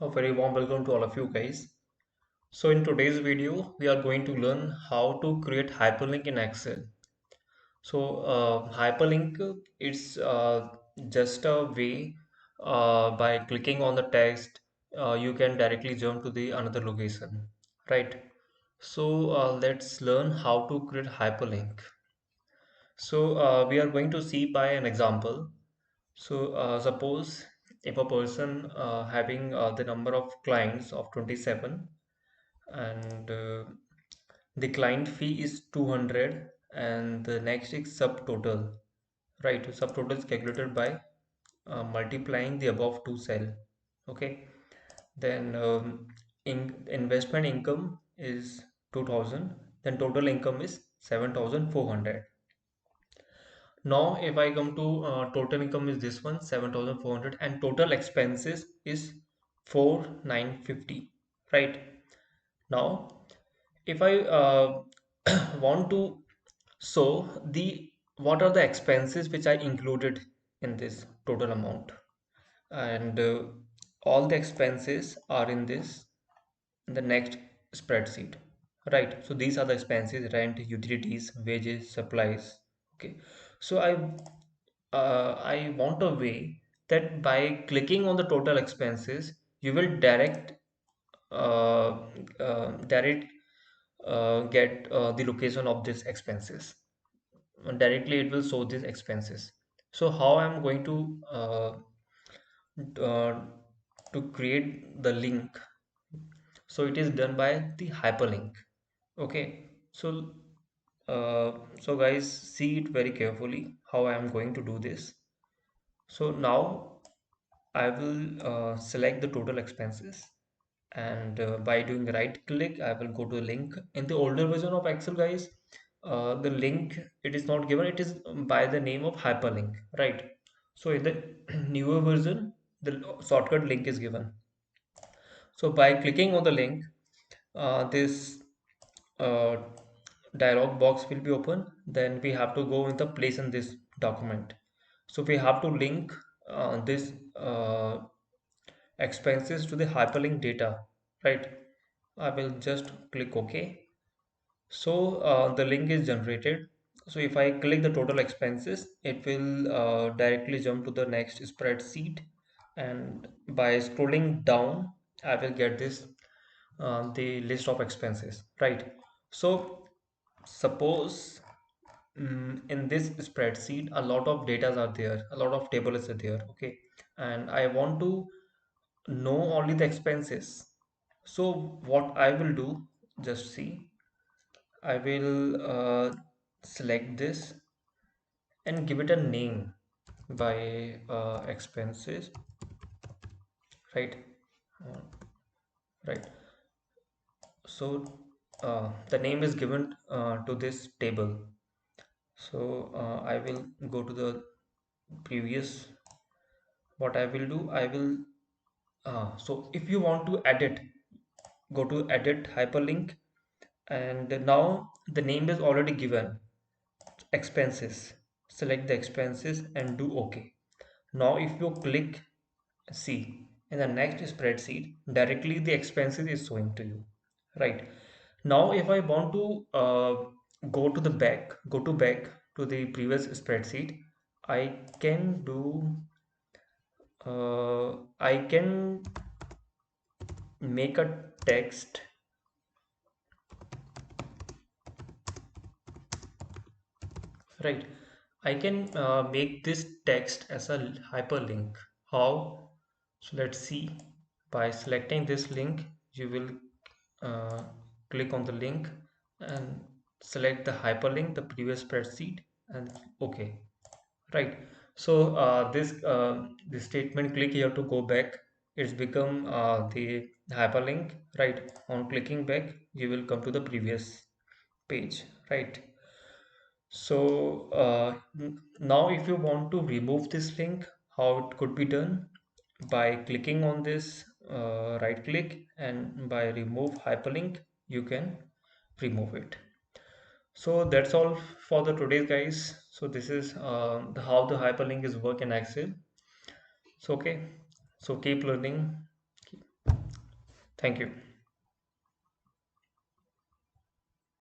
A very warm welcome to all of you guys. So in today's video, we are going to learn how to create hyperlink in Excel. Hyperlink is just a way by clicking on the text, you can directly jump to the another location, right? Let's learn how to create hyperlink. We are going to see by an example. Suppose if a person having the number of clients of 27 and the client fee is 200 and the next is subtotal, right? Subtotal is calculated by multiplying the above two cell. Okay, then investment income is 2000, then total income is 7400. Now, if I come to total income is this one 7400 and total expenses is 4950, right? Now, if I want to show the what are the expenses which are included in this total amount, and all the expenses are in this in the next spreadsheet, right? So these are the expenses: rent, utilities, wages, supplies. Okay, so I want a way that by clicking on the total expenses you will uh, direct get the location of these expenses. Directly it will show these expenses. So how I'm going uh, to create the link? So it is done by the hyperlink. Okay, so guys, see it very carefully how I am going to do this. So now I will select the total expenses, and by doing right click I will go to the link. In the older version of Excel, guys, the link, it is not given, it is by the name of hyperlink, right? So in the newer version the shortcut link is given. So by clicking on the link, this uh, dialog box will be open. Then we have to go in the place in this document. So we have to link this expenses to the hyperlink data, right? I will just click OK. So the link is generated. So if I click the total expenses, it will directly jump to the next spreadsheet, and by scrolling down I will get this the list of expenses, right? So suppose in this spreadsheet a lot of data are there, a lot of tables are there, okay, and I want to know only the expenses. So what I will do, just see, I will select this and give it a name by expenses, right? Uh, right. So the name is given to this table. So I will go to the previous. What I will do, I will so if you want to edit, go to edit hyperlink, and now the name is already given, expenses. Select the expenses and do OK. Now if you click, see, in the next spreadsheet directly the expenses is showing to you, right? Now if I want to go to back to the previous spreadsheet, I can do I can make a text, right? I can make this text as a hyperlink. How? So let's see. By selecting this link you will uh, click on the link and select the hyperlink, the previous spreadsheet, and okay, right? So this statement, click here to go back, it's become the hyperlink, right? On clicking back you will come to the previous page, right? So now if you want to remove this link, how it could be done? By clicking on this, right click, and by remove hyperlink you can remove it. So that's all for the today's, guys. So this is how the hyperlink is work in Excel. So okay, so keep learning. Thank you.